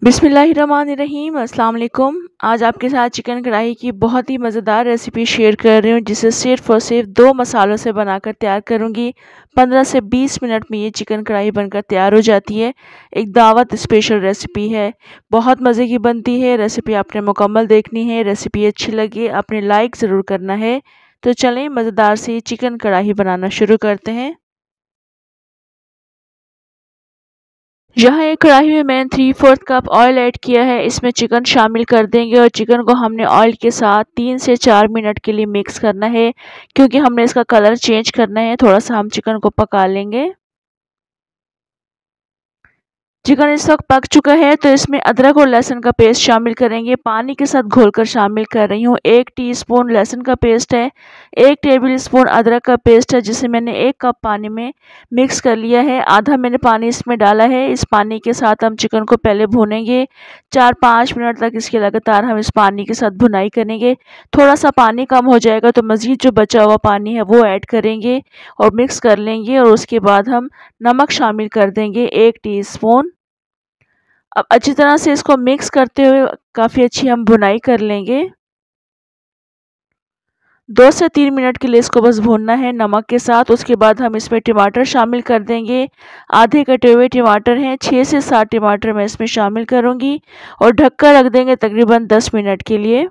बिस्मिल्लाहिर्रहमानिर्रहीम अस्सलाम वालेकुम। आज आपके साथ चिकन कढ़ाई की बहुत ही मज़ेदार रेसिपी शेयर कर रही हूँ, जिसे सिर्फ़ और सिर्फ 2 मसालों से बनाकर तैयार करूँगी। 15 से 20 मिनट में ये चिकन कढ़ाई बनकर तैयार हो जाती है। एक दावत स्पेशल रेसिपी है, बहुत मज़े की बनती है। रेसिपी आपने मुकम्मल देखनी है। रेसिपी अच्छी लगी आपने लाइक ज़रूर करना है। तो चलें मज़ेदार सी चिकन कढ़ाई बनाना शुरू करते हैं। यहाँ एक कढ़ाई में मैंने 3/4 कप ऑयल ऐड किया है। इसमें चिकन शामिल कर देंगे और चिकन को हमने ऑयल के साथ 3 से 4 मिनट के लिए मिक्स करना है, क्योंकि हमने इसका कलर चेंज करना है। थोड़ा सा हम चिकन को पका लेंगे। चिकन इस वक्त पक चुका है, तो इसमें अदरक और लहसुन का पेस्ट शामिल करेंगे। पानी के साथ घोलकर शामिल कर रही हूँ। 1 टीस्पून लहसुन का पेस्ट है, 1 टेबल स्पून अदरक का पेस्ट है, जिसे मैंने 1 कप पानी में मिक्स कर लिया है। आधा मैंने पानी इसमें डाला है। इस पानी के साथ हम चिकन को पहले भूनेंगे। 4-5 मिनट तक इसके लगातार हम इस पानी के साथ भुनाई करेंगे। थोड़ा सा पानी कम हो जाएगा तो मज़ीद जो बचा हुआ पानी है वो ऐड करेंगे और मिक्स कर लेंगे। और उसके बाद हम नमक शामिल कर देंगे 1 टीस्पून। अब अच्छी तरह से इसको मिक्स करते हुए काफ़ी अच्छी हम भुनाई कर लेंगे। 2 से 3 मिनट के लिए इसको बस भूनना है नमक के साथ। उसके बाद हम इसमें टमाटर शामिल कर देंगे। आधे कटे हुए टमाटर हैं, 6 से 7 टमाटर मैं इसमें शामिल करूंगी और ढककर रख देंगे तकरीबन 10 मिनट के लिए।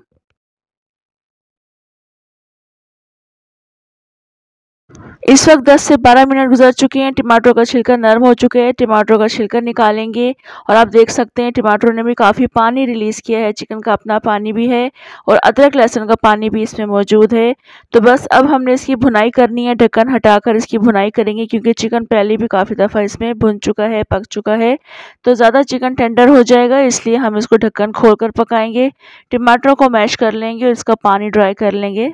इस वक्त 10 से 12 मिनट गुजर चुके हैं। टमाटरों का छिलका नरम हो चुका है। टमाटरों का छिलका निकालेंगे और आप देख सकते हैं टमाटरों ने भी काफ़ी पानी रिलीज़ किया है। चिकन का अपना पानी भी है और अदरक लहसुन का पानी भी इसमें मौजूद है। तो बस अब हमने इसकी भुनाई करनी है। ढक्कन हटाकर इसकी भुनाई करेंगे, क्योंकि चिकन पहले भी काफ़ी दफ़ा इसमें भुन चुका है, पक चुका है, तो ज़्यादा चिकन टेंडर हो जाएगा, इसलिए हम इसको ढक्कन खोल कर पकाएंगे। टमाटरों को मैश कर लेंगे और इसका पानी ड्राई कर लेंगे।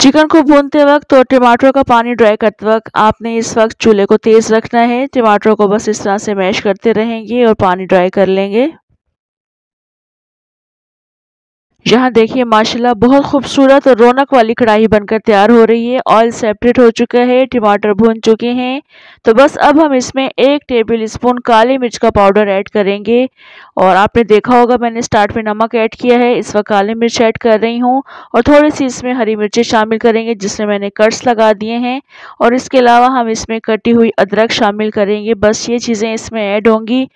चिकन को भूनते वक्त और टमाटरों का पानी ड्राई करते वक्त आपने इस वक्त चूल्हे को तेज़ रखना है। टमाटरों को बस इस तरह से मैश करते रहेंगे और पानी ड्राई कर लेंगे। यहाँ देखिए माशाल्लाह बहुत खूबसूरत और रौनक वाली कढ़ाई बनकर तैयार हो रही है। ऑयल सेपरेट हो चुका है, टमाटर भून चुके हैं। तो बस अब हम इसमें 1 टेबल स्पून काली मिर्च का पाउडर ऐड करेंगे। और आपने देखा होगा मैंने स्टार्ट में नमक ऐड किया है, इस वक्त काली मिर्च ऐड कर रही हूँ। और थोड़ी सी इसमें हरी मिर्चें शामिल करेंगे, जिसमें मैंने कट्स लगा दिए हैं। और इसके अलावा हम इसमें कटी हुई अदरक शामिल करेंगे। बस ये चीज़ें इसमें ऐड होंगी।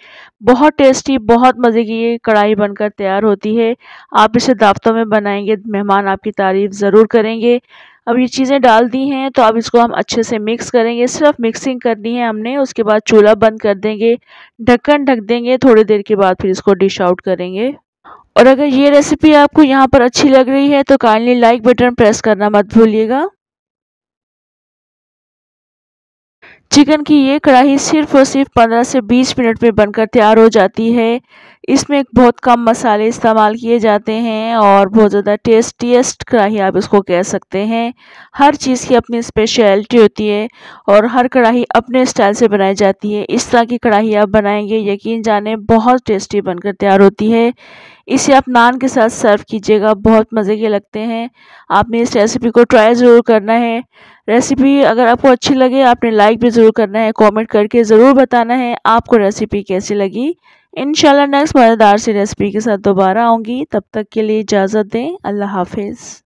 बहुत टेस्टी, बहुत मज़े की ये कढ़ाई बनकर तैयार होती है। आप इसे दावतों में बनाएंगे, मेहमान आपकी तारीफ़ ज़रूर करेंगे। अब ये चीज़ें डाल दी हैं, तो अब इसको हम अच्छे से मिक्स करेंगे। सिर्फ मिक्सिंग करनी है हमने। उसके बाद चूल्हा बंद कर देंगे, ढक्कन ढक देंगे। थोड़ी देर के बाद फिर इसको डिश आउट करेंगे। और अगर ये रेसिपी आपको यहाँ पर अच्छी लग रही है तो काइंडली लाइक बटन प्रेस करना मत भूलिएगा। चिकन की ये कढ़ाई सिर्फ और सिर्फ 15 से 20 मिनट में बनकर तैयार हो जाती है। इसमें बहुत कम मसाले इस्तेमाल किए जाते हैं और बहुत ज़्यादा टेस्टीएस्ट कढ़ाई आप इसको कह सकते हैं। हर चीज़ की अपनी स्पेशलिटी होती है और हर कढ़ाई अपने स्टाइल से बनाई जाती है। इस तरह की कढ़ाई आप बनाएंगे, यकीन जाने बहुत टेस्टी बनकर तैयार होती है। इसे आप नान के साथ सर्व कीजिएगा, बहुत मज़े के लगते हैं। आपने इस रेसिपी को ट्राई ज़रूर करना है। रेसिपी अगर आपको अच्छी लगे आपने लाइक भी ज़रूर करना है, कमेंट करके ज़रूर बताना है आपको रेसिपी कैसी लगी। इंशाल्लाह नेक्स्ट मज़ेदार सी रेसिपी के साथ दोबारा आऊँगी। तब तक के लिए इजाज़त दें। अल्लाह हाफ़िज़।